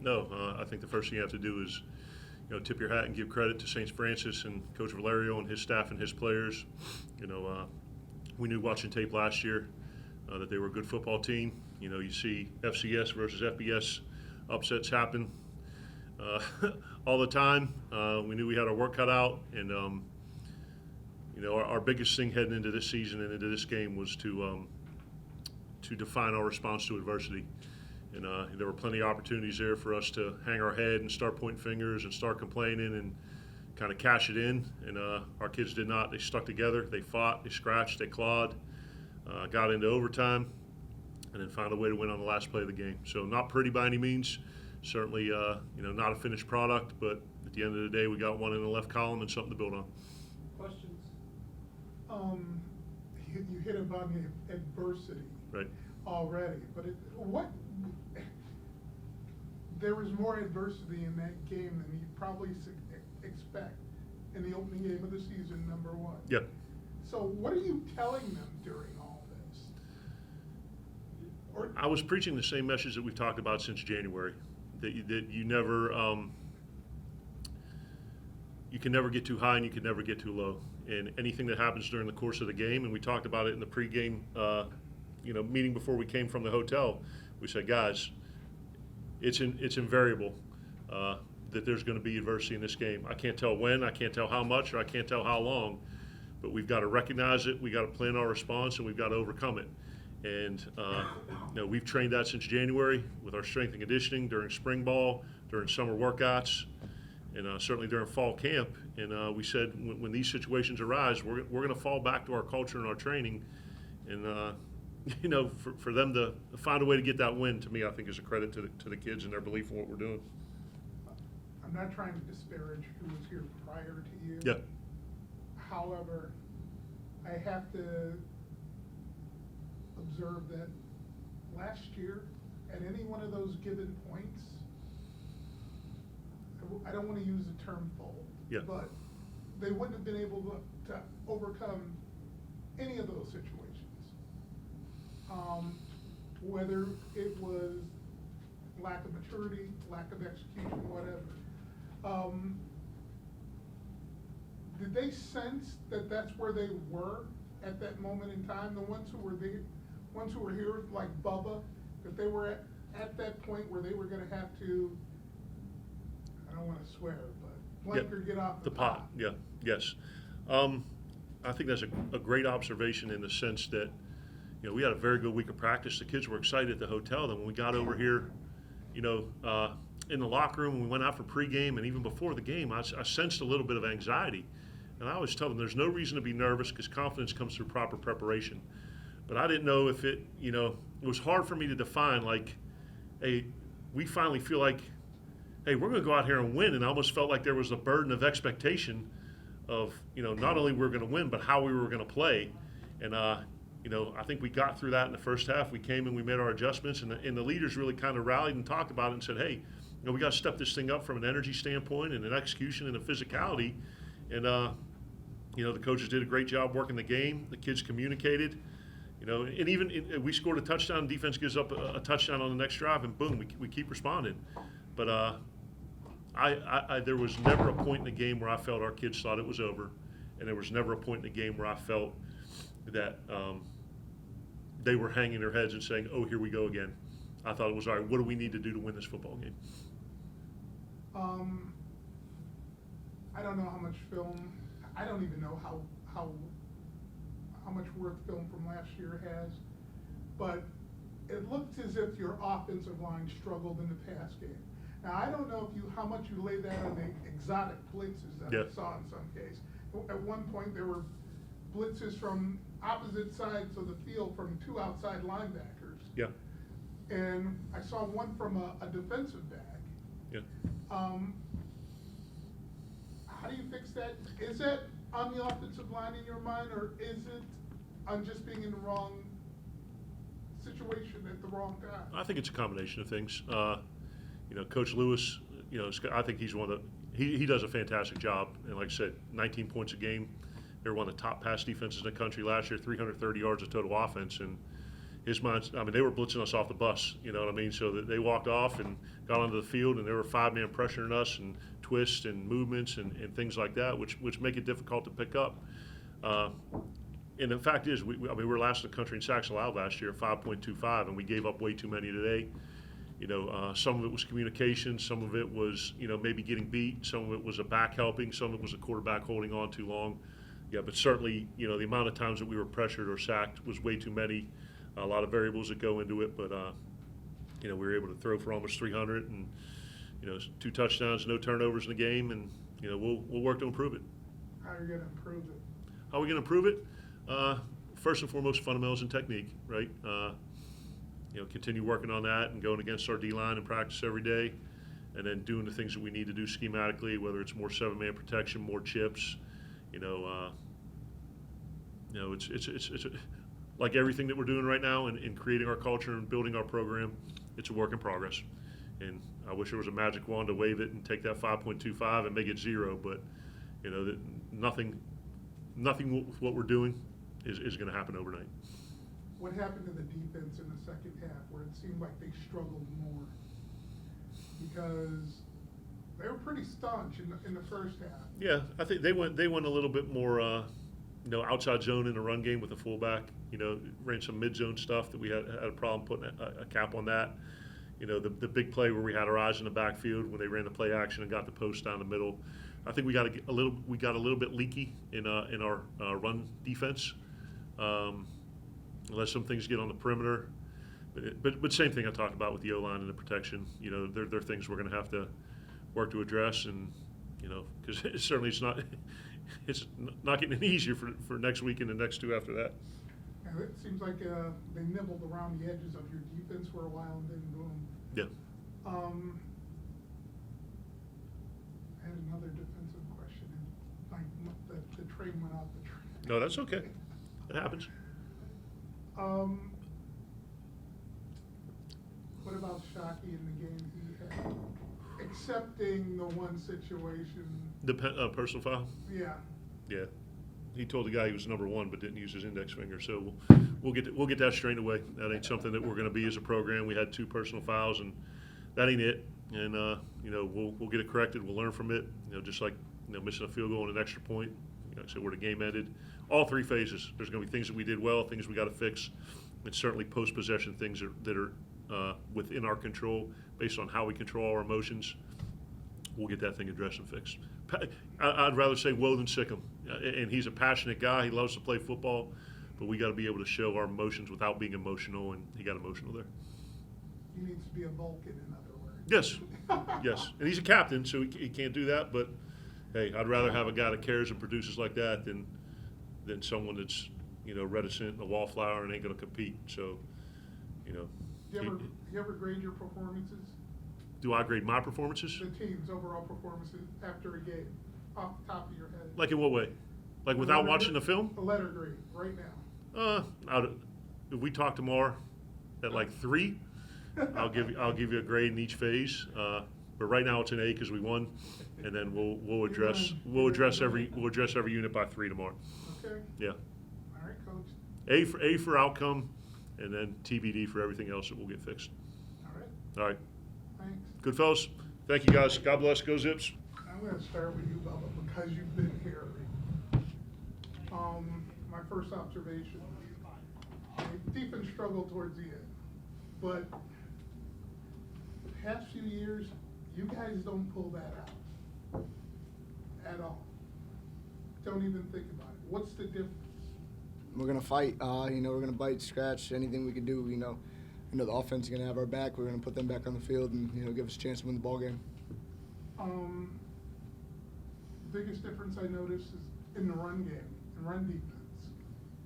No, I think the first thing you have to do is, tip your hat and give credit to St. Francis and Coach Valerio and his staff and his players. You know, we knew watching tape last year that they were a good football team. You see FCS versus FBS upsets happen all the time. We knew we had our work cut out, and our biggest thing heading into this season and into this game was to define our response to adversity. And there were plenty of opportunities there for us to hang our head and start pointing fingers and start complaining and kind of cash it in. And our kids did not. They stuck together. They fought. They scratched. They clawed. Got into overtime, and then found a way to win on the last play of the game. So not pretty by any means. Certainly, not a finished product. But at the end of the day, we got one in the left column and something to build on. Questions? You hit upon the adversity Right. already, but there was more adversity in that game than you probably expect in the opening game of the season, number one. Yeah. So what are you telling them during all this? I was preaching the same message that we've talked about since January, that you never, you can never get too high and you can never get too low. And anything that happens during the course of the game, and we talked about it in the pregame, meeting before we came from the hotel, we said, guys, it's invariable that there's going to be adversity in this game. I can't tell when, I can't tell how much, or I can't tell how long, but we've got to recognize it, we've got to plan our response, and we've got to overcome it. And we've trained that since January with our strength and conditioning, during spring ball, during summer workouts, and certainly during fall camp. And we said when these situations arise, we're going to fall back to our culture and our training. And for them to find a way to get that win, to me, I think is a credit to the kids and their belief in what we're doing. I'm not trying to disparage who was here prior to you. Yeah. However, I have to observe that last year, at any one of those given points, I don't want to use the term fold, Yeah. but they wouldn't have been able to overcome any of those situations. Whether it was lack of maturity, lack of execution, whatever. Did they sense that that's where they were at that moment in time? The ones who were there, ones who were here, like Bubba, that they were at that point where they were going to have to, I don't want to swear, but blank or get off the pot. Yeah, yes. I think that's a great observation in the sense that, we had a very good week of practice. The kids were excited at the hotel. Then when we got over here, in the locker room, when we went out for pregame and even before the game, I sensed a little bit of anxiety. And I always tell them there's no reason to be nervous because confidence comes through proper preparation. But I didn't know if it was hard for me to define, like, hey, we finally feel like, hey, we're going to go out here and win. And I almost felt like there was a burden of expectation of, not only we're going to win, but how we were going to play. And, I think we got through that in the first half. We came and we made our adjustments, and the leaders really kind of rallied and talked about it and said, hey, we got to step this thing up from an energy standpoint and an execution and a physicality. And, the coaches did a great job working the game. The kids communicated, and even we scored a touchdown. Defense gives up a touchdown on the next drive, and boom, we keep responding. But there was never a point in the game where I felt our kids thought it was over, and there was never a point in the game where I felt that they were hanging their heads and saying, oh, here we go again. I thought it was, all right, what do we need to do to win this football game? I don't know how much film, I don't even know how much worth film from last year has, but it looked as if your offensive line struggled in the pass game. Now, I don't know how much you lay that on the exotic blitzes that I saw in some case. At one point, there were blitzes from opposite sides of the field from two outside linebackers. Yeah. And I saw one from a defensive back. Yeah. How do you fix that? Is that on the offensive line in your mind, or is it on just being in the wrong situation at the wrong time? I think it's a combination of things. Coach Lewis, I think he's one of the, he does a fantastic job. And like I said, 19 points a game. They were one of the top pass defenses in the country last year, 330 yards of total offense. And his mind, I mean, they were blitzing us off the bus, you know what I mean? So that they walked off and got onto the field, and there were 5-man pressuring us and twists and movements and things like that, which make it difficult to pick up. And the fact is, we were last in the country in sacks allowed last year, 5.25, and we gave up way too many today. You know, some of it was communication, some of it was, you know, maybe getting beat, some of it was a back helping, some of it was a quarterback holding on too long. Yeah, but certainly, you know, the amount of times that we were pressured or sacked was way too many. A lot of variables that go into it, but, you know, we were able to throw for almost 300 and, you know, 2 touchdowns, no turnovers in the game, and, you know, we'll work to improve it. How are you going to improve it? How are we going to improve it? First and foremost, fundamentals and technique, right? You know, continue working on that and going against our D-line in practice every day, and then doing the things that we need to do schematically, whether it's more 7-man protection, more chips. You know, it's like everything that we're doing right now in creating our culture and building our program. It's a work in progress, and I wish there was a magic wand to wave it and take that 5.25 and make it 0. But you know, that nothing with what we're doing is going to happen overnight. What happened to the defense in the second half, where it seemed like they struggled more? Because they were pretty staunch in the first half. Yeah, I think they went a little bit more, you know, outside zone in the run game with the fullback. You know, ran some mid zone stuff that we had a problem putting a cap on that. You know, the big play where we had our eyes in the backfield when they ran the play action and got the post down the middle. I think we got a little bit leaky in our run defense. Unless some things get on the perimeter. But same thing I talked about with the O-line and the protection. You know, they're things we're going to have to work to address, and you know, because it's not getting any easier for next week and the next 2 after that. And it seems like they nibbled around the edges of your defense for a while, and then boom. Yeah. I had another defensive question, and like the train went off the train. No, that's okay. It happens. What about Shockey in the game he had? Accepting the one situation. The personal foul? Yeah. Yeah. He told the guy he was number 1 but didn't use his index finger. So we'll get that straightened away. That ain't something that we're going to be as a program. We had 2 personal fouls, and that ain't it. And you know, we'll get it corrected. We'll learn from it. You know, just like, you know, missing a field goal and an extra point. You know, so where the game ended. All 3 phases. There's going to be things that we did well, things we got to fix, and certainly post-possession things that are within our control based on how we control our emotions. We'll get that thing addressed and fixed. I'd rather say woe than sick him. And he's a passionate guy. He loves to play football, but we got to be able to show our emotions without being emotional, and he got emotional there. He needs to be a Vulcan, in other words. Yes, yes. And he's a captain, so he can't do that. But hey, I'd rather have a guy that cares and produces like that than someone that's, you know, reticent and a wallflower and ain't going to compete. So, you know. Do you ever grade your performances? Do I grade my performances? The team's overall performances after a game, off the top of your head. Like in what way? Like without watching the film? A letter grade, right now. If we talk tomorrow at like 3, I'll give you a grade in each phase. But right now it's an A because we won, and then we'll address every unit by 3 tomorrow. Okay. Yeah. All right, Coach. A for outcome, and then TBD for everything else that will get fixed. All right. All right. Thanks. Good fellas. Thank you guys. God bless. Go Zips. I'm going to start with you, Bubba, because you've been here. My first observation, the defense struggled towards the end, but the past few years, you guys don't pull that out at all. Don't even think about it. What's the difference? We're gonna fight. You know, we're gonna bite, scratch, anything we can do. You know, the offense is gonna have our back. We're gonna put them back on the field and, you know, give us a chance to win the ball game. Biggest difference I noticed is in the run game and run defense.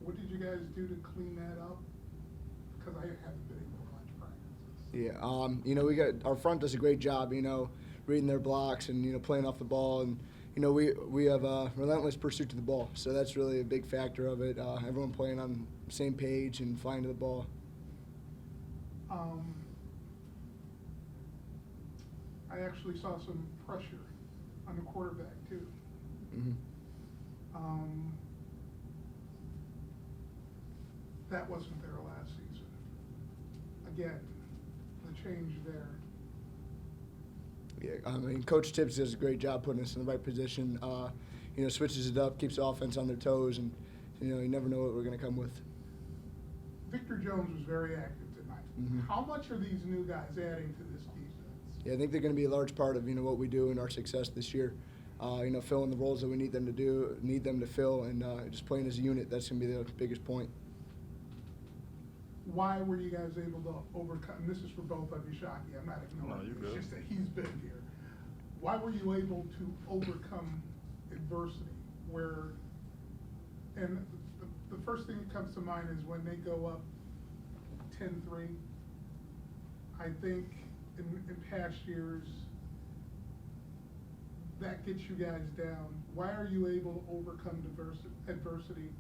What did you guys do to clean that up? Because I haven't been able to watch practices. Yeah. You know, our front does a great job. You know, reading their blocks and, you know, playing off the ball, and you know, we have a relentless pursuit to the ball. So that's really a big factor of it. Everyone playing on the same page and flying to the ball. I actually saw some pressure on the quarterback too. Mm-hmm. That wasn't there last season. again, the change there? Yeah, I mean, Coach Tibbs does a great job putting us in the right position. You know, switches it up, keeps the offense on their toes, and you know, you never know what we're going to come with. Victor Jones was very active tonight. Mhm. How much are these new guys adding to this defense? Yeah, I think they're going to be a large part of what we do and our success this year. You know, filling the roles that we need them to fill, and just playing as a unit. That's going to be the biggest point. Why were you guys able to overcome, and this is for both of you, Shockey, I'm not ignoring No, it, you're it's good. just that he's been here. Why were you able to overcome adversity and the first thing that comes to mind is when they go up 10-3, I think in past years, that gets you guys down. Why are you able to overcome adversity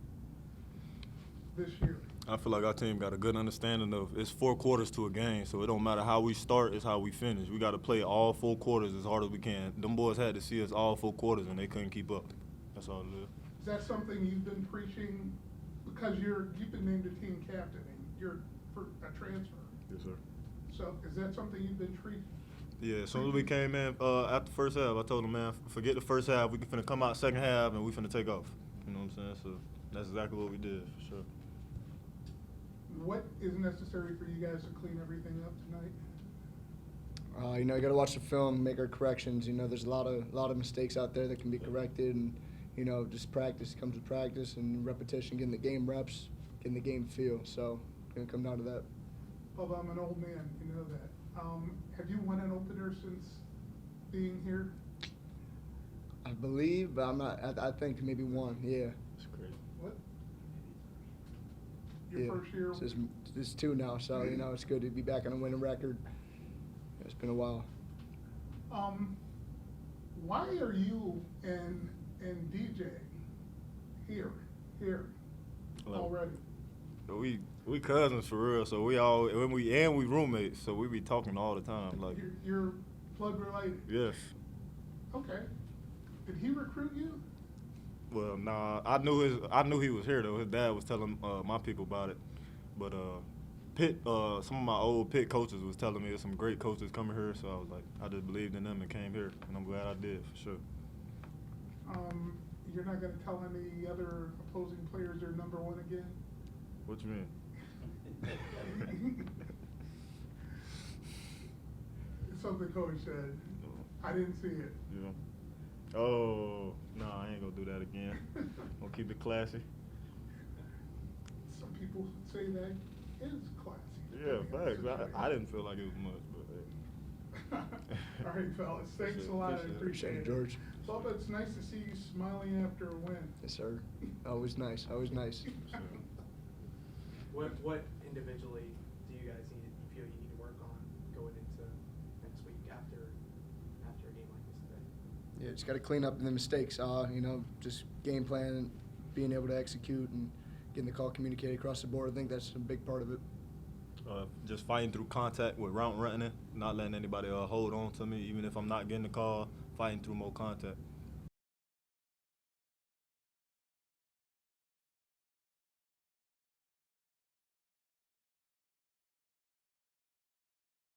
this year? I feel like our team got a good understanding of it's 4 quarters to a game, so it don't matter how we start, it's how we finish. We got to play all 4 quarters as hard as we can. Them boys had to see us all 4 quarters, and they couldn't keep up. That's all it is. Is that something you've been preaching? Because you've been named a team captain and you're for a transfer. Yes, sir. So is that something you've been preaching? Yeah, as soon as we came in after the first half, I told them, man, forget the first half. We finna come out second half, and we finna take off. You know what I'm saying? So that's exactly what we did, for sure. What is necessary for you guys to clean everything up tonight? You know, you got to watch the film, make our corrections. You know, there's a lot of mistakes out there that can be corrected, and you know, just practice comes with practice and repetition, getting the game reps, getting the game feel. So it's gonna come down to that. Bubba, I'm an old man, you know that. Have you won an opener since being here? I believe, but I'm not. I think maybe one. Yeah. That's great. What? Your Yeah. first year? This is 2 now, so you know it's good to be back on a winning record. It's been a while. Why are you and DJ here Hello. already? We cousins for real, so we roommates, so we be talking all the time. Like, You're blood related? yes. Okay. Did he recruit you? Well, nah, I knew he was here though. His dad was telling my people about it, but Pitt, some of my old Pitt coaches was telling me there's some great coaches coming here, so I was like, I just believed in them and came here, and I'm glad I did for sure. You're not going to tell any other opposing players they're number 1 again? What you mean? It's something Coach said. I didn't see it. Yeah. Oh, no, I ain't gonna do that again. Gonna keep it classy. Some people say that is classy. Yeah, depending on the facts. situation. I didn't feel like it was much, but hey. All right, fellas. Thanks a lot. I appreciate it. George. Bubba, it's nice to see you smiling after a win. Yes, sir. Always nice. Always nice. What individually do you guys feel you need to work on going into next week after a game like this today? Yeah, just got to clean up the mistakes. You know, just game plan, being able to execute, and getting the call communicated across the board. I think that's a big part of it. Just fighting through contact with route running, not letting anybody hold on to me, even if I'm not getting the call, fighting through more contact.